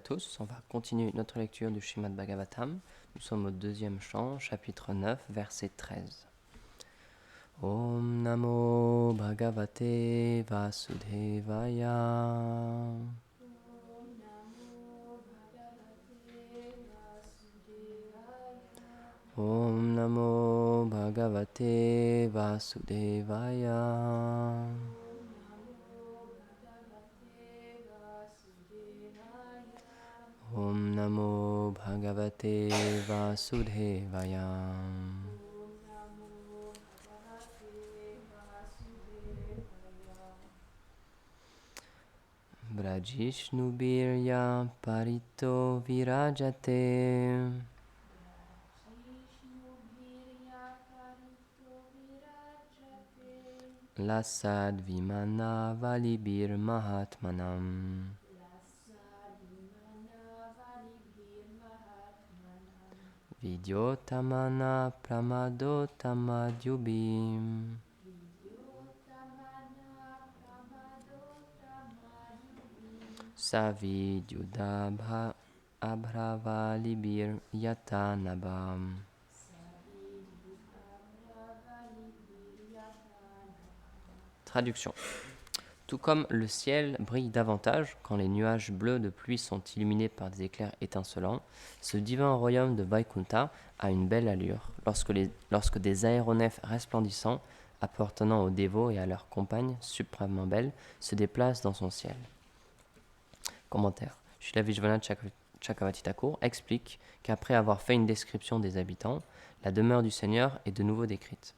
tous, on va continuer notre lecture du Srimad Bhagavatam. Nous sommes au deuxième chant, chapitre 9, verset 13. Om Namo Bhagavate Vasudevaya. Om Namo Bhagavate Vasudevaya. Om Namo Bhagavate Vasudevaya. Brajishnubirya Parito Virajate. Lasad Vimana Valibir Mahatmanam. Vidyotamana Pramadotamadhyubim. Savidyudabha Abhravalibir Yatanabam. Traduction. Tout comme le ciel brille davantage quand les nuages bleus de pluie sont illuminés par des éclairs étincelants, ce divin royaume de Vaikuntha a une belle allure lorsque des aéronefs resplendissants, appartenant aux dévots et à leurs compagnes suprêmement belles, se déplacent dans son ciel. Commentaire. Srila Vishwanath Chakravarti Thakur explique qu'après avoir fait une description des habitants, la demeure du Seigneur est de nouveau décrite.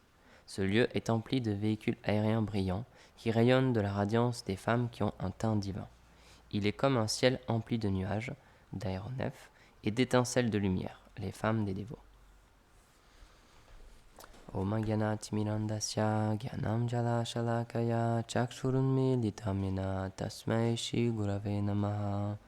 Ce lieu est empli de véhicules aériens brillants qui rayonnent de la radiance des femmes qui ont un teint divin. Il est comme un ciel empli de nuages, d'aéronefs et d'étincelles de lumière, les femmes des dévots. Om Gyanat Mirandasya Gyanam Jala Shalakaya Chakshurunmilitam Yena Tasmai Shri Gurave Namaha.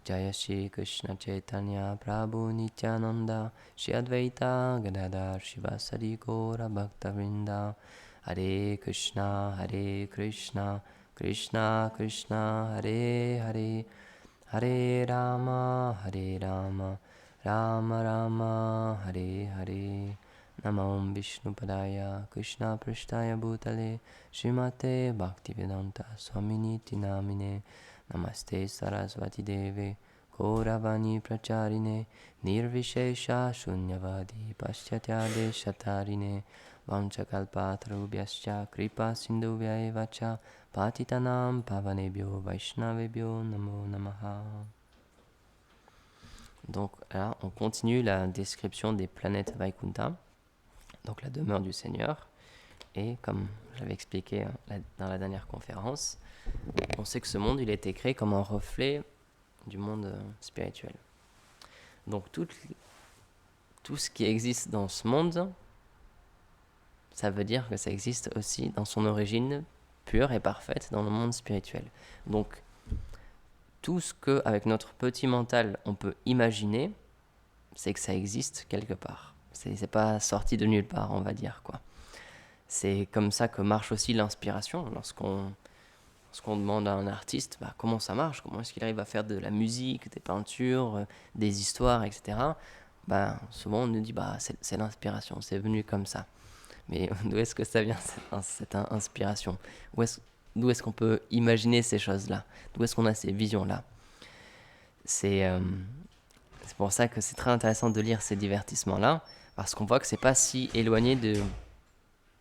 Jaya Shri Krishna Chaitanya Prabhu Nityananda Shri Advaita Gadadhar Shivasari Gaura Bhaktavrinda. Hare Krishna Krishna Krishna Hare Hare, Hare Rama Rama Rama Hare Hare. Namam Vishnu Padaya Krishna Prishtaya Bhutale Srimate Bhaktivedanta Swaminiti Namine. Namaste Saraswati Deve Gauravani Pracharine Nirvishesha Shunyavadi Paschatya Deshatarine Vanchakalpatarubhyascha Kripa Sindhuvya Evacha Patitanam Pavanebhyo Vaishnavebhyo Namo Namaha. Donc là, on continue la description des planètes Vaikuntha, donc la demeure du Seigneur. Et comme j'avais expliqué dans la dernière conférence, on sait que ce monde, il a été créé comme un reflet du monde spirituel. Donc tout ce qui existe dans ce monde, ça veut dire que ça existe aussi dans son origine pure et parfaite dans le monde spirituel. Donc tout ce que, avec notre petit mental, on peut imaginer, c'est que ça existe quelque part. C'est pas sorti de nulle part, on va dire, quoi. C'est comme ça que marche aussi l'inspiration. Lorsqu'on demande à un artiste comment ça marche, comment est-ce qu'il arrive à faire de la musique, des peintures, des histoires, etc. Souvent on nous dit c'est l'inspiration, c'est venu comme ça. Mais d'où est-ce que ça vient cette inspiration? D'où est-ce qu'on peut imaginer ces choses-là? D'où est-ce qu'on a ces visions-là? C'est pour ça que c'est très intéressant de lire ces divertissements-là, parce qu'on voit que c'est pas si éloigné de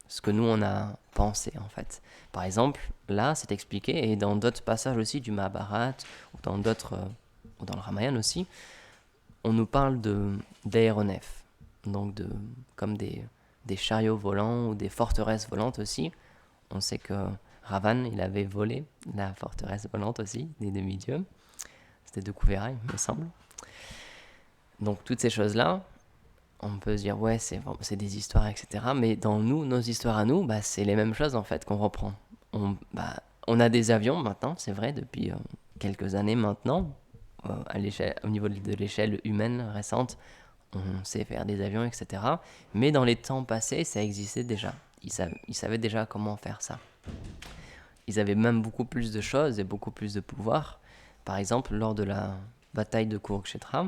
ce que nous on a pensé en fait. Par exemple, là c'est expliqué, et dans d'autres passages aussi du Mahabharata, ou dans le Ramayana aussi, on nous parle d'aéronefs, donc comme des chariots volants ou des forteresses volantes aussi. On sait que Ravan, il avait volé la forteresse volante aussi, des demi-dieux. C'était de Kuvera, il me semble. Donc toutes ces choses-là, on peut se dire c'est des histoires, etc. Mais dans nos histoires à nous, c'est les mêmes choses en fait qu'on reprend. On a des avions maintenant, c'est vrai, depuis quelques années maintenant, au niveau de l'échelle humaine récente, on sait faire des avions, etc. Mais dans les temps passés, ça existait déjà. Ils savaient déjà comment faire ça. Ils avaient même beaucoup plus de choses et beaucoup plus de pouvoir. Par exemple, lors de la bataille de Kurukshetra,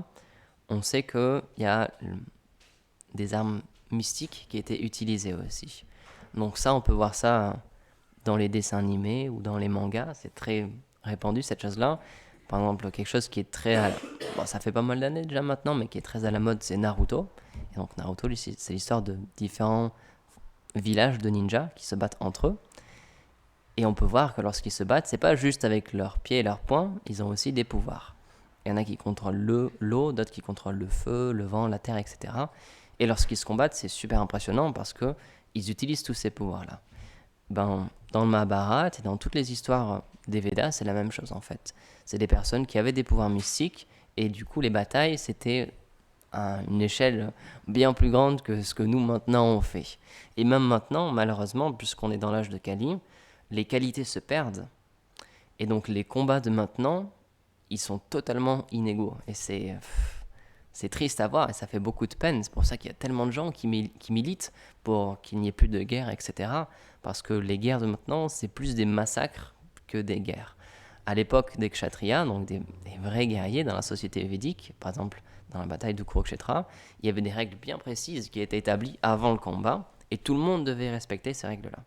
on sait qu'il y a des armes mystiques qui étaient utilisées aussi. Donc ça, on peut voir ça dans les dessins animés ou dans les mangas, c'est très répandu cette chose-là. Par exemple, quelque chose qui est très... Bon, ça fait pas mal d'années déjà maintenant, mais qui est très à la mode, c'est Naruto. Et donc Naruto, c'est l'histoire de différents villages de ninjas qui se battent entre eux. Et on peut voir que lorsqu'ils se battent, c'est pas juste avec leurs pieds et leurs poings, ils ont aussi des pouvoirs. Il y en a qui contrôlent l'eau, d'autres qui contrôlent le feu, le vent, la terre, etc. Et lorsqu'ils se combattent, c'est super impressionnant parce qu'ils utilisent tous ces pouvoirs-là. Dans le Mahabharata et dans toutes les histoires des Védas, c'est la même chose en fait. C'est des personnes qui avaient des pouvoirs mystiques et du coup les batailles, c'était à une échelle bien plus grande que ce que nous maintenant on fait. Et même maintenant, malheureusement, puisqu'on est dans l'âge de Kali, les qualités se perdent. Et donc les combats de maintenant, ils sont totalement inégaux. Et c'est triste à voir et ça fait beaucoup de peine. C'est pour ça qu'il y a tellement de gens qui militent pour qu'il n'y ait plus de guerre, etc. Parce que les guerres de maintenant, c'est plus des massacres que des guerres. À l'époque des Kshatriyas, donc des vrais guerriers dans la société védique, par exemple dans la bataille de Kurukshetra, il y avait des règles bien précises qui étaient établies avant le combat et tout le monde devait respecter ces règles-là.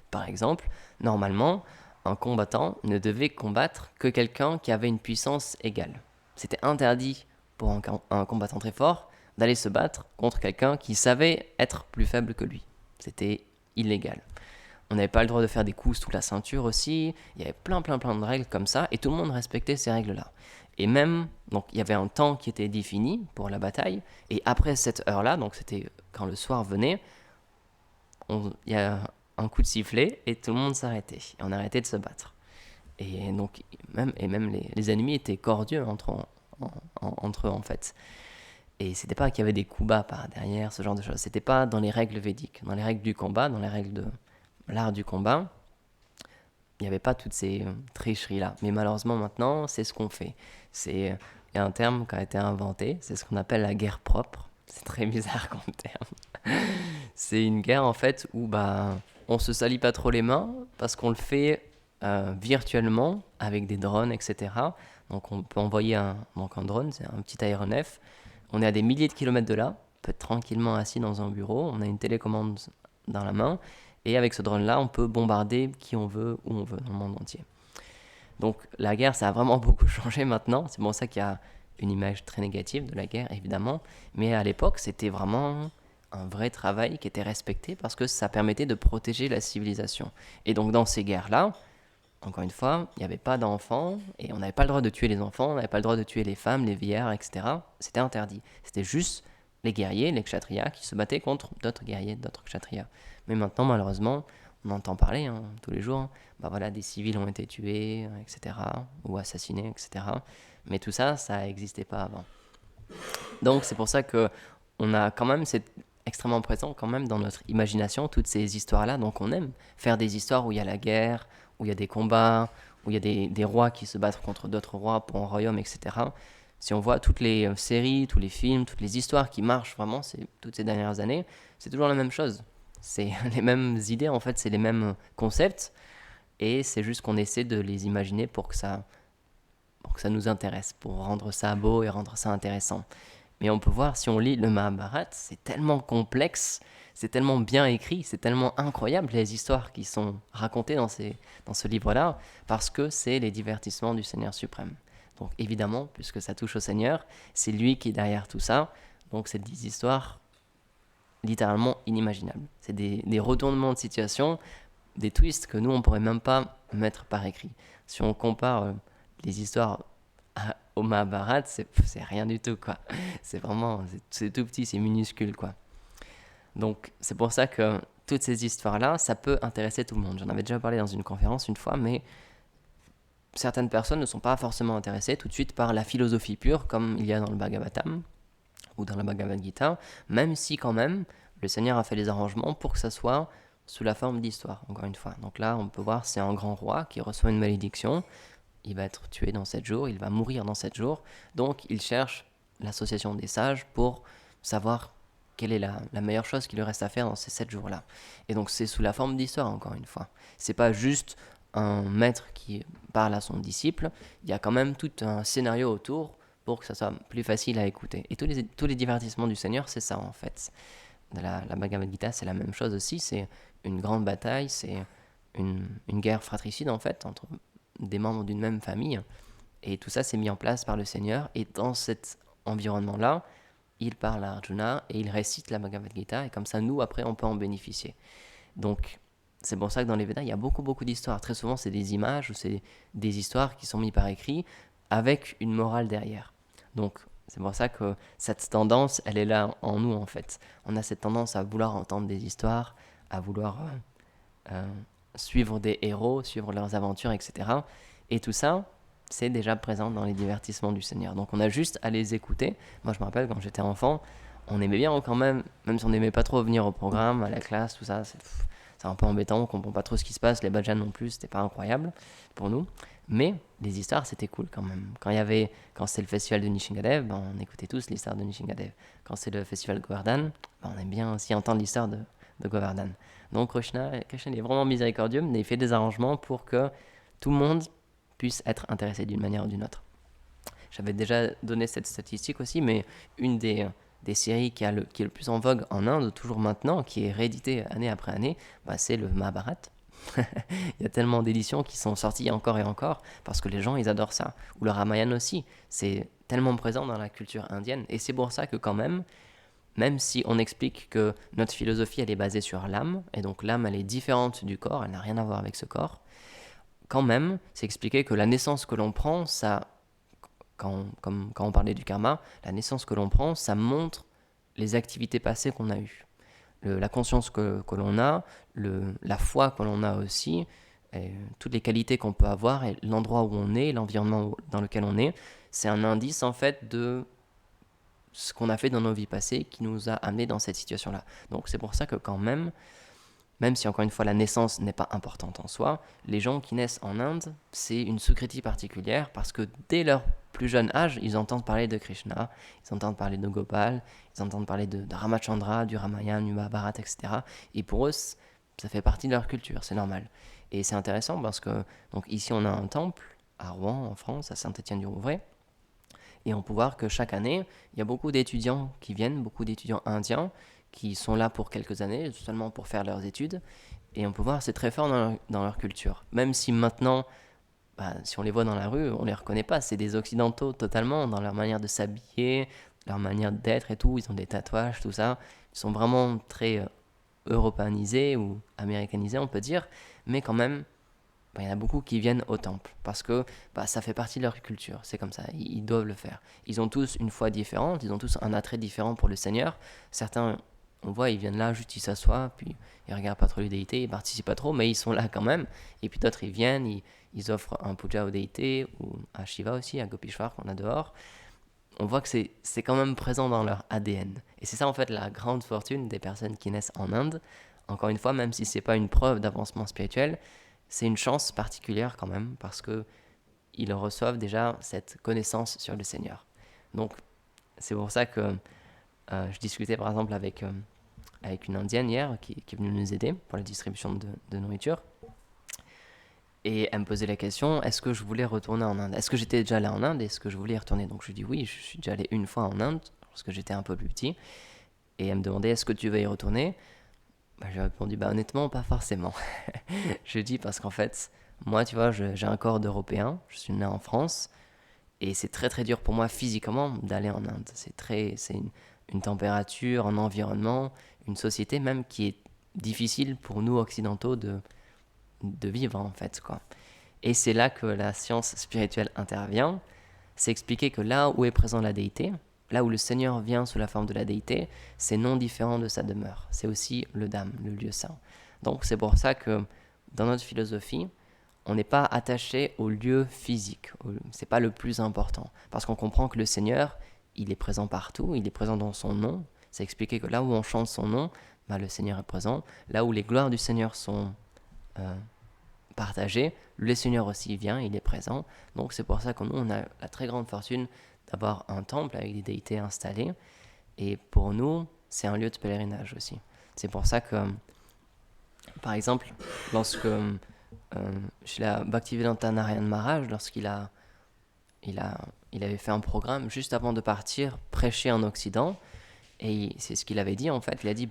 Par exemple, normalement, un combattant ne devait combattre que quelqu'un qui avait une puissance égale. C'était interdit pour un combattant très fort d'aller se battre contre quelqu'un qui savait être plus faible que lui. C'était illégal. On n'avait pas le droit de faire des coups sous la ceinture aussi. Il y avait plein de règles comme ça et tout le monde respectait ces règles-là. Et même, donc il y avait un temps qui était défini pour la bataille et après cette heure-là, donc c'était quand le soir venait, il y a un coup de sifflet et tout le monde s'arrêtait. Et on arrêtait de se battre. Et donc, même les ennemis étaient cordiaux entre eux en fait. Et c'était pas qu'il y avait des coups bas par derrière, ce genre de choses. C'était pas dans les règles védiques. Dans les règles du combat, dans les règles de l'art du combat, il n'y avait pas toutes ces tricheries-là. Mais malheureusement, maintenant, c'est ce qu'on fait. Il y a un terme qui a été inventé, c'est ce qu'on appelle la guerre propre. C'est très bizarre comme terme. C'est une guerre, en fait, où on se salit pas trop les mains, parce qu'on le fait virtuellement, avec des drones, etc. Donc on peut envoyer un drone, c'est un petit aéronef. On est à des milliers de kilomètres de là, on peut être tranquillement assis dans un bureau, on a une télécommande dans la main, et avec ce drone-là, on peut bombarder qui on veut, où on veut, dans le monde entier. Donc la guerre, ça a vraiment beaucoup changé maintenant. C'est pour ça qu'il y a une image très négative de la guerre, évidemment. Mais à l'époque, c'était vraiment un vrai travail qui était respecté parce que ça permettait de protéger la civilisation. Et donc dans ces guerres-là, encore une fois, il n'y avait pas d'enfants et on n'avait pas le droit de tuer les enfants, on n'avait pas le droit de tuer les femmes, les vieillards, etc. C'était interdit. C'était juste les guerriers, les kshatriyas, qui se battaient contre d'autres guerriers, d'autres kshatriyas. Mais maintenant, malheureusement, on entend parler tous les jours. Voilà, des civils ont été tués, etc. Ou assassinés, etc. Mais tout ça, ça n'existait pas avant. Donc c'est pour ça que on a quand même, c'est extrêmement présent quand même dans notre imagination, toutes ces histoires-là. Donc on aime faire des histoires où il y a la guerre, où il y a des combats, où il y a des rois qui se battent contre d'autres rois pour un royaume, etc. Si on voit toutes les séries, tous les films, toutes les histoires qui marchent vraiment toutes ces dernières années, c'est toujours la même chose. C'est les mêmes idées, en fait, c'est les mêmes concepts, et c'est juste qu'on essaie de les imaginer pour que ça nous intéresse, pour rendre ça beau et rendre ça intéressant. Mais on peut voir, si on lit le Mahabharata, c'est tellement complexe, c'est tellement bien écrit, c'est tellement incroyable les histoires qui sont racontées dans ce livre-là, parce que c'est les divertissements du Seigneur suprême. Donc évidemment, puisque ça touche au Seigneur, c'est lui qui est derrière tout ça, donc c'est des histoires littéralement inimaginables. C'est des retournements de situation, des twists que nous, on ne pourrait même pas mettre par écrit. Si on compare les histoires au Mahabharata, c'est rien du tout, quoi. C'est vraiment, c'est tout petit, c'est minuscule, quoi. Donc, c'est pour ça que toutes ces histoires-là, ça peut intéresser tout le monde. J'en avais déjà parlé dans une conférence une fois, mais certaines personnes ne sont pas forcément intéressées tout de suite par la philosophie pure, comme il y a dans le Bhagavatam ou dans la Bhagavad Gita, même si quand même, le Seigneur a fait les arrangements pour que ça soit sous la forme d'histoire, encore une fois. Donc là, on peut voir, c'est un grand roi qui reçoit une malédiction, il va être tué dans 7 jours, il va mourir dans 7 jours. Donc il cherche l'association des sages pour savoir quelle est la meilleure chose qu'il lui reste à faire dans ces 7 jours-là. Et donc c'est sous la forme d'histoire, encore une fois. C'est pas juste un maître qui parle à son disciple, il y a quand même tout un scénario autour pour que ça soit plus facile à écouter. Et tous les divertissements du Seigneur, c'est ça en fait. La Bhagavad Gita, c'est la même chose aussi, c'est une grande bataille, c'est une guerre fratricide en fait, entre des membres d'une même famille. Et tout ça, c'est mis en place par le Seigneur. Et dans cet environnement-là, il parle à Arjuna et il récite la Bhagavad Gita. Et comme ça, nous, après, on peut en bénéficier. Donc, c'est pour ça que dans les Védas, il y a beaucoup, beaucoup d'histoires. Très souvent, c'est des images ou c'est des histoires qui sont mises par écrit avec une morale derrière. Donc, c'est pour ça que cette tendance, elle est là en nous, en fait. On a cette tendance à vouloir entendre des histoires, à vouloir suivre des héros, suivre leurs aventures, etc. Et tout ça, c'est déjà présent dans les divertissements du Seigneur. Donc, on a juste à les écouter. Moi, je me rappelle, quand j'étais enfant, on aimait bien quand même si on n'aimait pas trop venir au programme, à la classe, tout ça, c'est un peu embêtant, on comprend pas trop ce qui se passe, les bhajans non plus, c'était pas incroyable pour nous. Mais les histoires, c'était cool quand même. Quand c'était le festival de Nishingadev, ben, on écoutait tous l'histoire de Nishingadev. Quand c'est le festival de Govardhan, ben, on aime bien aussi entendre l'histoire de Govardhan. Donc Krishna est vraiment miséricordieux, mais il fait des arrangements pour que tout le monde puisse être intéressé d'une manière ou d'une autre. J'avais déjà donné cette statistique aussi, mais une des séries qui est le plus en vogue en Inde, toujours maintenant, qui est rééditée année après année, bah, c'est le Mahabharat. Il y a tellement d'éditions qui sont sorties encore et encore, parce que les gens, ils adorent ça. Ou le Ramayana aussi, c'est tellement présent dans la culture indienne. Et c'est pour ça que quand même si on explique que notre philosophie, elle est basée sur l'âme, et donc l'âme, elle est différente du corps, elle n'a rien à voir avec ce corps, quand même, c'est expliqué que la naissance que l'on prend, ça quand on parlait du karma, la naissance que l'on prend, ça montre les activités passées qu'on a eues. La conscience que l'on a, la foi que l'on a aussi, toutes les qualités qu'on peut avoir, et l'endroit où on est, l'environnement dans lequel on est, c'est un indice en fait de ce qu'on a fait dans nos vies passées qui nous a amenés dans cette situation-là. Donc c'est pour ça que quand même si encore une fois la naissance n'est pas importante en soi, les gens qui naissent en Inde, c'est une sukriti particulière parce que dès leur plus jeune âge, ils entendent parler de Krishna, ils entendent parler de Gopal, ils entendent parler de Ramachandra, du Ramayana, du Mahabharata, etc. Et pour eux, ça fait partie de leur culture, c'est normal. Et c'est intéressant parce que donc ici on a un temple à Rouen, en France, à Saint-Étienne-du-Rouvray, et on peut voir que chaque année, il y a beaucoup d'étudiants qui viennent, beaucoup d'étudiants indiens, qui sont là pour quelques années, seulement pour faire leurs études. Et on peut voir, c'est très fort dans leur culture. Même si maintenant, bah, si on les voit dans la rue, on les reconnaît pas. C'est des occidentaux totalement, dans leur manière de s'habiller, leur manière d'être et tout. Ils ont des tatouages, tout ça. Ils sont vraiment très européanisés ou américanisés, on peut dire. Mais quand même, bah, il y en a beaucoup qui viennent au temple parce que bah, ça fait partie de leur culture, c'est comme ça, ils doivent le faire. Ils ont tous une foi différente, ils ont tous un attrait différent pour le Seigneur. Certains, on voit, ils viennent là, juste ils s'assoient, puis ils regardent pas trop les déités, ils participent pas trop, mais ils sont là quand même. Et puis d'autres, ils viennent, ils offrent un puja aux déités, ou à Shiva aussi, à Gopishwar qu'on a dehors. On voit que c'est quand même présent dans leur ADN. Et c'est ça en fait la grande fortune des personnes qui naissent en Inde. Encore une fois, même si c'est pas une preuve d'avancement spirituel, c'est une chance particulière quand même parce que ils reçoivent déjà cette connaissance sur le Seigneur. Donc c'est pour ça que je discutais par exemple avec une Indienne hier qui est venue nous aider pour la distribution de nourriture. Et elle me posait la question, est-ce que je voulais retourner en Inde? Est-ce que j'étais déjà allé en Inde? Est-ce que je voulais y retourner? Donc je lui dis oui, je suis déjà allé une fois en Inde parce que j'étais un peu plus petit. Et elle me demandait, est-ce que tu veux y retourner? Bah, j'ai répondu, bah honnêtement, pas forcément. Je dis parce qu'en fait, moi, tu vois, j'ai un corps d'Européen, je suis né en France, et c'est très très dur pour moi physiquement d'aller en Inde. C'est une température, un environnement, une société même qui est difficile pour nous occidentaux de vivre en fait, quoi. Et c'est là que la science spirituelle intervient, c'est expliquer que là où est présent la déité, là où le Seigneur vient sous la forme de la déité, c'est non différent de sa demeure. C'est aussi le Dham, le lieu saint. Donc c'est pour ça que dans notre philosophie, on n'est pas attaché au lieu physique. C'est pas le plus important. Parce qu'on comprend que le Seigneur, il est présent partout, il est présent dans son nom. C'est expliqué que là où on chante son nom, bah, le Seigneur est présent. Là où les gloires du Seigneur sont partagées, le Seigneur aussi vient, il est présent. Donc c'est pour ça que nous, on a la très grande fortune d'avoir un temple avec des déités installés. Et pour nous, c'est un lieu de pèlerinage aussi. C'est pour ça que, par exemple, lorsque Srila Bhaktivedanta Narayan Maharaj, il, a, il avait fait un programme juste avant de partir prêcher en Occident, et c'est ce qu'il avait dit en fait. Il a dit,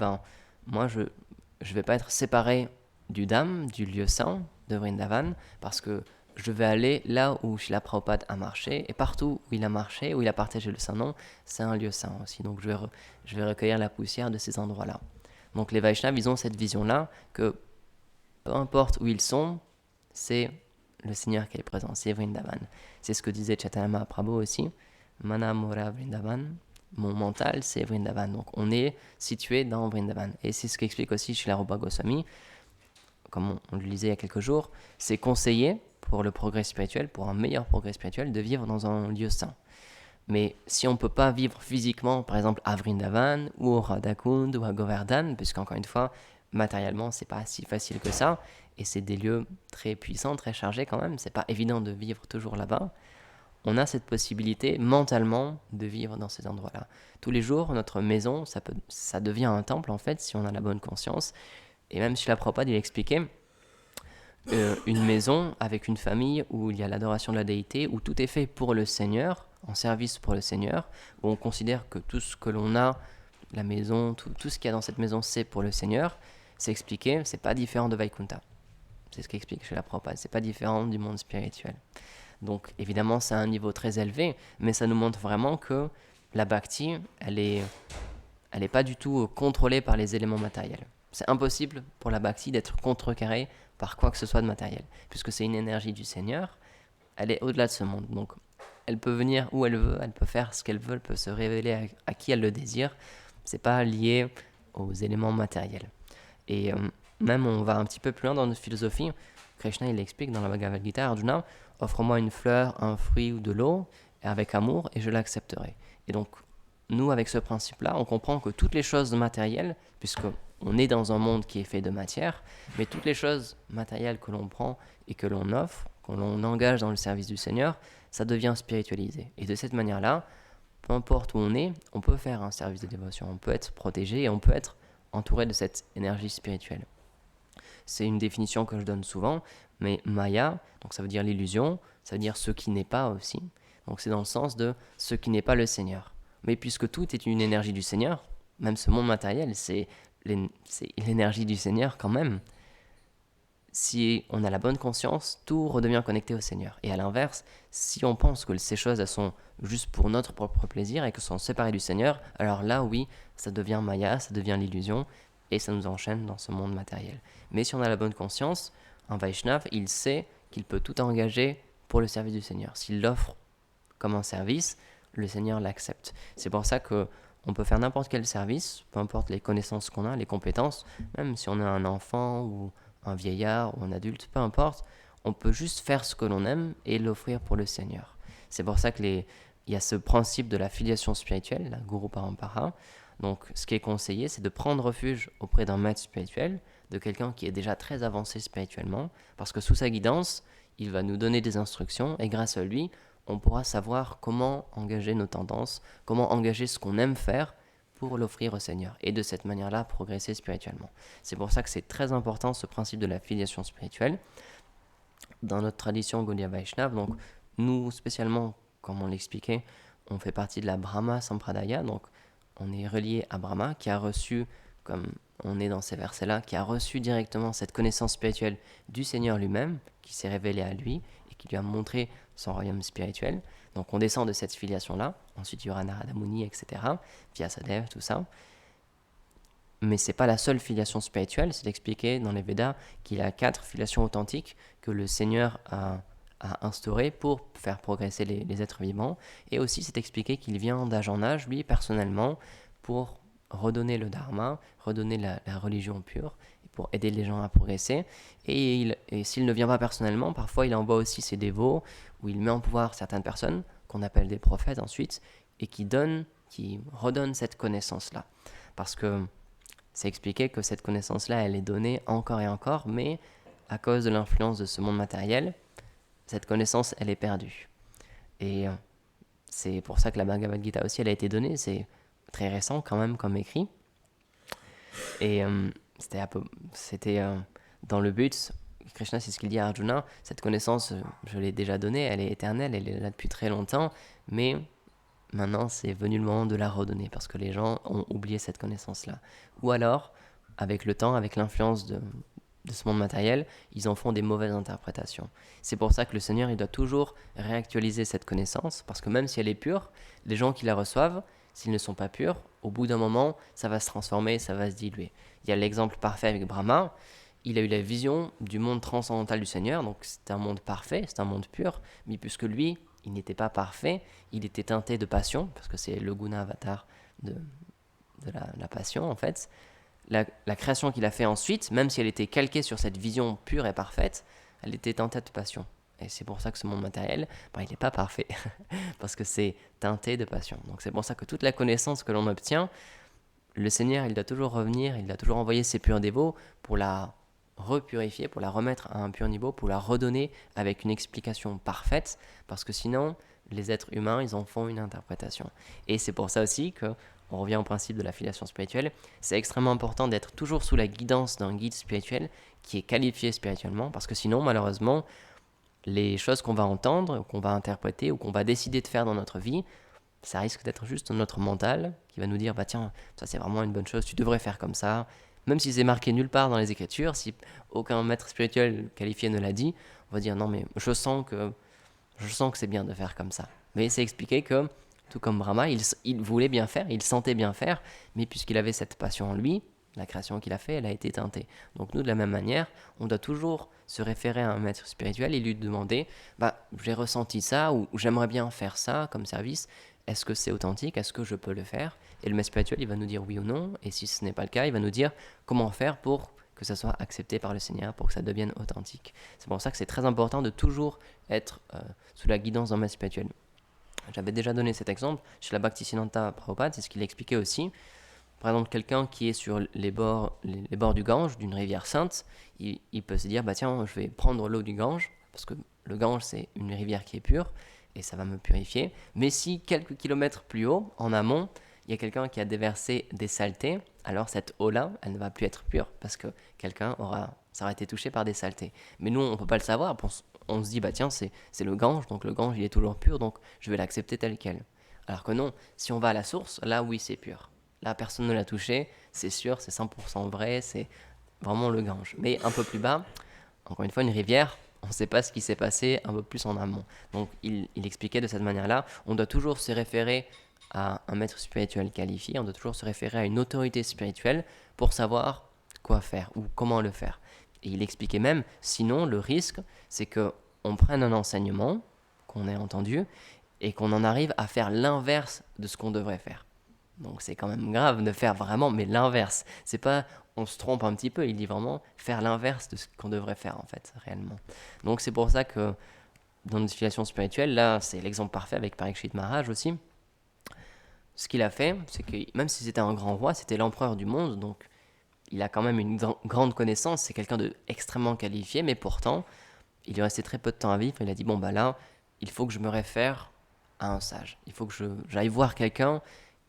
moi je vais pas être séparé du Dham, du lieu saint de Vrindavan, parce que je vais aller là où Srila Prabhupada a marché, et partout où il a marché, où il a partagé le Saint-Nom, c'est un lieu saint aussi. Donc je vais recueillir la poussière de ces endroits-là. Donc les Vaishnavas, ils ont cette vision-là que peu importe où ils sont, c'est le Seigneur qui est présent, c'est Vrindavan. C'est ce que disait Chaitanya Mahaprabhu aussi. Mana Mora Vrindavan, mon mental c'est Vrindavan. Donc on est situé dans Vrindavan. Et c'est ce qu'explique aussi Srila Rupa Goswami, comme on le lisait il y a quelques jours, c'est conseillé pour le progrès spirituel, pour un meilleur progrès spirituel, de vivre dans un lieu saint. Mais si on ne peut pas vivre physiquement, par exemple à Vrindavan, ou au Radhakund, ou à Govardhan, puisqu'encore une fois, matériellement, c'est pas si facile que ça, et c'est des lieux très puissants, très chargés quand même, c'est pas évident de vivre toujours là-bas, on a cette possibilité mentalement de vivre dans ces endroits-là. Tous les jours, notre maison, ça devient un temple en fait, si on a la bonne conscience. Et même si la Prabhupada, il expliquait, une maison avec une famille où il y a l'adoration de la déité, où tout est fait pour le Seigneur, en service pour le Seigneur, où on considère que tout ce que l'on a, la maison, tout ce qu'il y a dans cette maison, c'est pour le Seigneur, c'est expliqué, c'est pas différent de Vaikuntha. C'est ce qu'explique chez la Prabhupada, c'est pas différent du monde spirituel. Donc évidemment, c'est un niveau très élevé, mais ça nous montre vraiment que la bhakti, elle est pas du tout contrôlée par les éléments matériels. C'est impossible pour la bhakti d'être contrecarrée par quoi que ce soit de matériel, puisque c'est une énergie du Seigneur, elle est au-delà de ce monde. Donc elle peut venir où elle veut, elle peut faire ce qu'elle veut, elle peut se révéler à qui elle le désire. C'est pas lié aux éléments matériels. Et même on va un petit peu plus loin dans notre philosophie. Krishna il explique dans la Bhagavad Gita, Arjuna, offre-moi une fleur, un fruit ou de l'eau, avec amour, et je l'accepterai. Et donc nous, avec ce principe-là, on comprend que toutes les choses matérielles, puisqu'on est dans un monde qui est fait de matière, mais toutes les choses matérielles que l'on prend et que l'on offre, que l'on engage dans le service du Seigneur, ça devient spiritualisé. Et de cette manière-là, peu importe où on peut faire un service de dévotion, on peut être protégé et on peut être entouré de cette énergie spirituelle. C'est une définition que je donne souvent, mais Maya, donc ça veut dire l'illusion, ça veut dire ce qui n'est pas aussi. Donc c'est dans le sens de ce qui n'est pas le Seigneur. Mais puisque tout est une énergie du Seigneur, même ce monde matériel, c'est l'énergie du Seigneur quand même. Si on a la bonne conscience, tout redevient connecté au Seigneur. Et à l'inverse, si on pense que ces choses elles sont juste pour notre propre plaisir et que sont séparées du Seigneur, alors là oui, ça devient Maya, ça devient l'illusion, et ça nous enchaîne dans ce monde matériel. Mais si on a la bonne conscience, un Vaishnav, il sait qu'il peut tout engager pour le service du Seigneur. S'il l'offre comme un service, le Seigneur l'accepte. C'est pour ça que on peut faire n'importe quel service, peu importe les connaissances qu'on a, les compétences, même si on est un enfant ou un vieillard ou un adulte, peu importe, on peut juste faire ce que l'on aime et l'offrir pour le Seigneur. C'est pour ça qu'il y a ce principe de la filiation spirituelle, la Guru Parampara. Donc ce qui est conseillé, c'est de prendre refuge auprès d'un maître spirituel, de quelqu'un qui est déjà très avancé spirituellement, parce que sous sa guidance, il va nous donner des instructions et grâce à lui, on pourra savoir comment engager nos tendances, comment engager ce qu'on aime faire pour l'offrir au Seigneur et de cette manière-là progresser spirituellement. C'est pour ça que c'est très important ce principe de la filiation spirituelle. Dans notre tradition Gaudiya Vaishnav, donc nous spécialement, comme on l'expliquait, on fait partie de la Brahma Sampradaya, donc on est relié à Brahma qui a reçu, comme on est dans ces versets-là, qui a reçu directement cette connaissance spirituelle du Seigneur lui-même, qui s'est révélé à lui et qui lui a montré son royaume spirituel. Donc on descend de cette filiation-là, ensuite il y aura Narada Muni, etc., Vyasadeva, tout ça. Mais c'est pas la seule filiation spirituelle, c'est expliqué dans les Védas qu'il y a 4 filiations authentiques que le Seigneur a instaurées pour faire progresser les êtres vivants. Et aussi c'est expliqué qu'il vient d'âge en âge, lui personnellement, pour redonner le dharma, redonner la religion pure, pour aider les gens à progresser. Et s'il ne vient pas personnellement, parfois il envoie aussi ses dévots, où il met en pouvoir certaines personnes, qu'on appelle des prophètes ensuite, et qui redonnent cette connaissance-là. Parce que c'est expliqué que cette connaissance-là, elle est donnée encore et encore, mais à cause de l'influence de ce monde matériel, cette connaissance, elle est perdue. Et c'est pour ça que la Bhagavad Gita aussi, elle a été donnée, c'est très récent quand même comme écrit. Et c'était dans le but Krishna, c'est ce qu'il dit à Arjuna, cette connaissance, je l'ai déjà donnée, elle est éternelle, elle est là depuis très longtemps, mais maintenant c'est venu le moment de la redonner, parce que les gens ont oublié cette connaissance-là. Ou alors, avec le temps, avec l'influence de ce monde matériel, ils en font des mauvaises interprétations. C'est pour ça que le Seigneur, il doit toujours réactualiser cette connaissance, parce que même si elle est pure, les gens qui la reçoivent, s'ils ne sont pas purs, au bout d'un moment, ça va se transformer, ça va se diluer. Il y a l'exemple parfait avec Brahma. Il a eu la vision du monde transcendantal du Seigneur, donc c'est un monde parfait, c'est un monde pur, mais puisque lui, il n'était pas parfait, il était teinté de passion, parce que c'est le guna avatar de la passion en fait. La création qu'il a fait ensuite, même si elle était calquée sur cette vision pure et parfaite, elle était teintée de passion. Et c'est pour ça que ce monde matériel, il n'est pas parfait, parce que c'est teinté de passion. Donc c'est pour ça que toute la connaissance que l'on obtient, le Seigneur, il doit toujours revenir, il doit toujours envoyer ses purs dévots pour la repurifier, pour la remettre à un pur niveau, pour la redonner avec une explication parfaite, parce que sinon, les êtres humains, ils en font une interprétation. Et c'est pour ça aussi que, on revient au principe de la filiation spirituelle, c'est extrêmement important d'être toujours sous la guidance d'un guide spirituel qui est qualifié spirituellement, parce que sinon, malheureusement, les choses qu'on va entendre, qu'on va interpréter ou qu'on va décider de faire dans notre vie, ça risque d'être juste notre mental qui va nous dire, bah tiens, ça c'est vraiment une bonne chose, tu devrais faire comme ça. Même si c'est marqué nulle part dans les Écritures, si aucun maître spirituel qualifié ne l'a dit, on va dire non mais je sens que c'est bien de faire comme ça. Mais c'est expliqué que, tout comme Brahma, il voulait bien faire, il sentait bien faire, mais puisqu'il avait cette passion en lui, la création qu'il a fait, elle a été teintée. Donc nous, de la même manière, on doit toujours se référer à un maître spirituel et lui demander, j'ai ressenti ça, ou j'aimerais bien faire ça comme service, est-ce que c'est authentique, est-ce que je peux le faire? Et le maître spirituel, il va nous dire oui ou non, et si ce n'est pas le cas, il va nous dire comment faire pour que ça soit accepté par le Seigneur, pour que ça devienne authentique. C'est pour ça que c'est très important de toujours être sous la guidance d'un maître spirituel. J'avais déjà donné cet exemple chez la Bhaktisiddhanta Prabhupada, c'est ce qu'il expliquait aussi. Par exemple, quelqu'un qui est sur les bords du Gange, d'une rivière sainte, il peut se dire, tiens, je vais prendre l'eau du Gange, parce que le Gange, c'est une rivière qui est pure, et ça va me purifier. Mais si quelques kilomètres plus haut, en amont, il y a quelqu'un qui a déversé des saletés, alors cette eau-là, elle ne va plus être pure, parce que quelqu'un ça aura été touché par des saletés. Mais nous, on ne peut pas le savoir, on se dit, tiens, c'est le Gange, donc le Gange, il est toujours pur, donc je vais l'accepter tel quel. Alors que non, si on va à la source, là, oui, c'est pur. Là, personne ne l'a touché, c'est sûr, c'est 100% vrai, c'est vraiment le Gange. Mais un peu plus bas, encore une fois, une rivière, on ne sait pas ce qui s'est passé un peu plus en amont. Donc, il expliquait de cette manière-là, on doit toujours se référer à un maître spirituel qualifié, on doit toujours se référer à une autorité spirituelle pour savoir quoi faire ou comment le faire. Et il expliquait même, sinon, le risque, c'est qu'on prenne un enseignement qu'on ait entendu et qu'on en arrive à faire l'inverse de ce qu'on devrait faire. Donc c'est quand même grave de faire vraiment, mais l'inverse. C'est pas, on se trompe un petit peu, il dit vraiment faire l'inverse de ce qu'on devrait faire en fait, réellement. Donc c'est pour ça que dans notre filiation spirituelle, là c'est l'exemple parfait avec Parikshit Maharaj aussi. Ce qu'il a fait, c'est que même si c'était un grand roi, c'était l'empereur du monde, donc il a quand même une grande connaissance, c'est quelqu'un de extrêmement qualifié, mais pourtant, il lui restait très peu de temps à vivre, il a dit, là, il faut que je me réfère à un sage, il faut que j'aille voir quelqu'un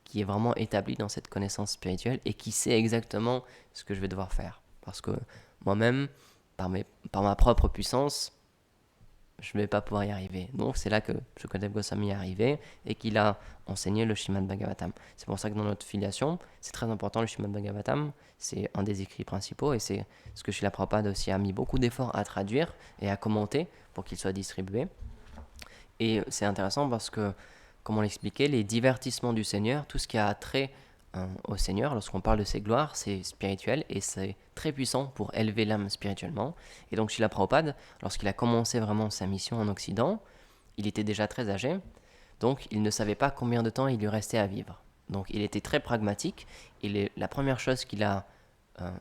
qui est vraiment établi dans cette connaissance spirituelle et qui sait exactement ce que je vais devoir faire. Parce que moi-même, par ma propre puissance, je ne vais pas pouvoir y arriver. Donc c'est là que Shukadeva Goswami est arrivé et qu'il a enseigné le Srimad Bhagavatam. C'est pour ça que dans notre filiation, c'est très important le Srimad Bhagavatam, c'est un des écrits principaux et c'est ce que Srila Prabhupada aussi a mis beaucoup d'efforts à traduire et à commenter pour qu'il soit distribué. Et c'est intéressant parce que, comme on l'expliquait, les divertissements du Seigneur, tout ce qui a trait au Seigneur, lorsqu'on parle de ses gloires, c'est spirituel et c'est très puissant pour élever l'âme spirituellement. Et donc Srila Prabhupada, lorsqu'il a commencé vraiment sa mission en Occident, il était déjà très âgé, donc il ne savait pas combien de temps il lui restait à vivre. Donc il était très pragmatique et la première chose qu'il a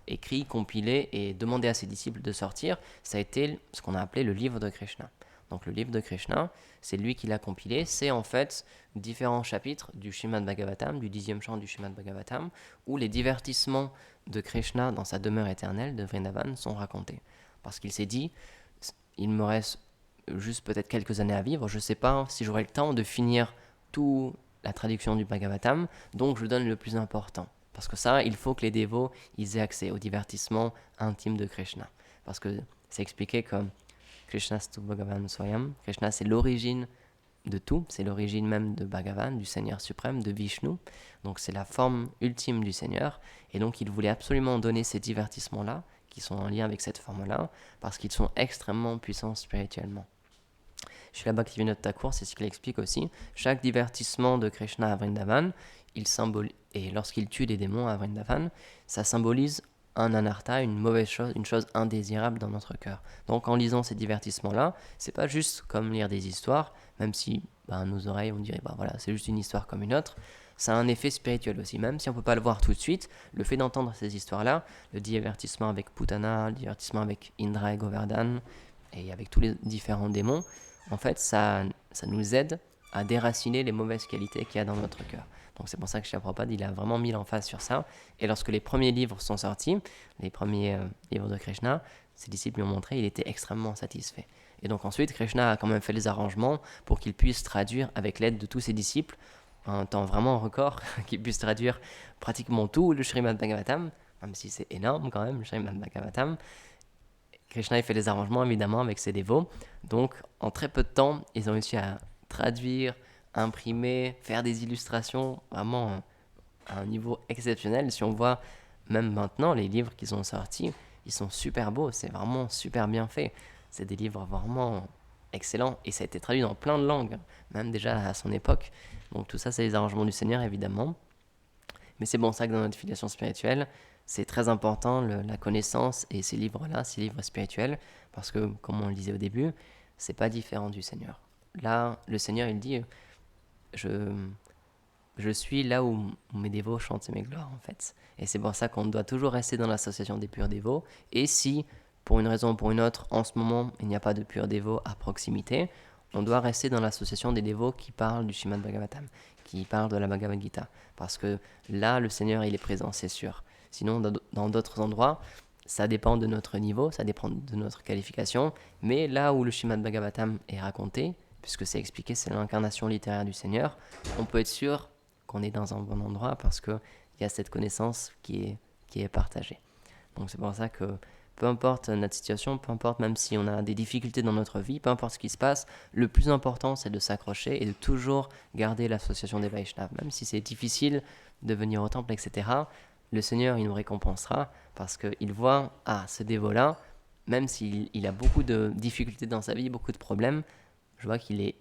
écrit, compilé et demandé à ses disciples de sortir, ça a été ce qu'on a appelé le livre de Krishna. Donc le livre de Krishna, c'est lui qui l'a compilé, c'est en fait différents chapitres du Srimad Bhagavatam, du 10e chant du Srimad Bhagavatam, où les divertissements de Krishna dans sa demeure éternelle de Vrindavan sont racontés. Parce qu'il s'est dit, il me reste juste peut-être quelques années à vivre, je ne sais pas si j'aurai le temps de finir toute la traduction du Bhagavatam, donc je donne le plus important. Parce que ça, il faut que les dévots ils aient accès au divertissement intime de Krishna. Parce que c'est expliqué que Krishnastu Bhagavan Swayam, Krishna c'est l'origine de tout, c'est l'origine même de Bhagavan, du Seigneur suprême, de Vishnu, donc c'est la forme ultime du Seigneur, et donc il voulait absolument donner ces divertissements-là, qui sont en lien avec cette forme-là, parce qu'ils sont extrêmement puissants spirituellement. Srila Bhaktivinoda Thakur, c'est ce qu'il explique aussi, chaque divertissement de Krishna à Vrindavan, et lorsqu'il tue des démons à Vrindavan, ça symbolise un anartha, une mauvaise chose, une chose indésirable dans notre cœur. Donc en lisant ces divertissements-là, c'est pas juste comme lire des histoires, même si à nos oreilles on dirait voilà, c'est juste une histoire comme une autre, ça a un effet spirituel aussi, même si on peut pas le voir tout de suite, le fait d'entendre ces histoires-là, le divertissement avec Putana, le divertissement avec Indra et Govardhan, et avec tous les différents démons, en fait ça nous aide à déraciner les mauvaises qualités qu'il y a dans notre cœur. Donc c'est pour ça que Srila Prabhupada, il a vraiment mis l'emphase sur ça. Et lorsque les premiers livres sont sortis, les premiers livres de Krishna, ses disciples lui ont montré, il était extrêmement satisfait. Et donc ensuite, Krishna a quand même fait les arrangements pour qu'il puisse traduire, avec l'aide de tous ses disciples, un temps vraiment record, qu'il puisse traduire pratiquement tout le Srimad Bhagavatam, même si c'est énorme quand même, le Srimad Bhagavatam. Krishna a fait les arrangements évidemment avec ses dévots. Donc en très peu de temps, ils ont réussi à traduire, imprimer, faire des illustrations, vraiment à un niveau exceptionnel. Si on voit même maintenant les livres qu'ils ont sortis, ils sont super beaux, c'est vraiment super bien fait. C'est des livres vraiment excellents et ça a été traduit dans plein de langues, même déjà à son époque. Donc tout ça, c'est les arrangements du Seigneur évidemment. Mais c'est bon ça que dans notre filiation spirituelle, c'est très important la connaissance et ces livres-là, ces livres spirituels, parce que comme on le disait au début, c'est pas différent du Seigneur. Là, le Seigneur, il dit, je suis là où mes dévots chantent mes gloires, en fait. Et c'est pour ça qu'on doit toujours rester dans l'association des purs dévots. Et si, pour une raison ou pour une autre, en ce moment, il n'y a pas de purs dévots à proximité, on doit rester dans l'association des dévots qui parlent du Srimad Bhagavatam, qui parlent de la Bhagavad Gita. Parce que là, le Seigneur, il est présent, c'est sûr. Sinon, dans d'autres endroits, ça dépend de notre niveau, ça dépend de notre qualification. Mais là où le Srimad Bhagavatam est raconté, puisque c'est expliqué, c'est l'incarnation littéraire du Seigneur, on peut être sûr qu'on est dans un bon endroit parce qu'il y a cette connaissance qui est partagée. Donc c'est pour ça que peu importe notre situation, peu importe même si on a des difficultés dans notre vie, peu importe ce qui se passe, le plus important c'est de s'accrocher et de toujours garder l'association des Vaishnavas. Même si c'est difficile de venir au temple, etc., le Seigneur il nous récompensera parce qu'il voit, ce dévot-là, même s'il a beaucoup de difficultés dans sa vie, beaucoup de problèmes, je vois qu'il est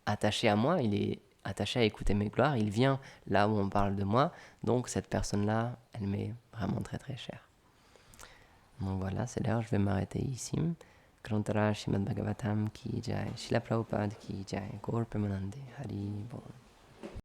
attaché à moi, il est attaché à écouter mes gloires, il vient là où on parle de moi, donc cette personne-là, elle m'est vraiment très très chère. Donc voilà, c'est l'heure, je vais m'arrêter ici. Grantara Srimad Bhagavatam ki jai, Srila Prabhupada ki jai, Gaur Premanande, Hari Bol.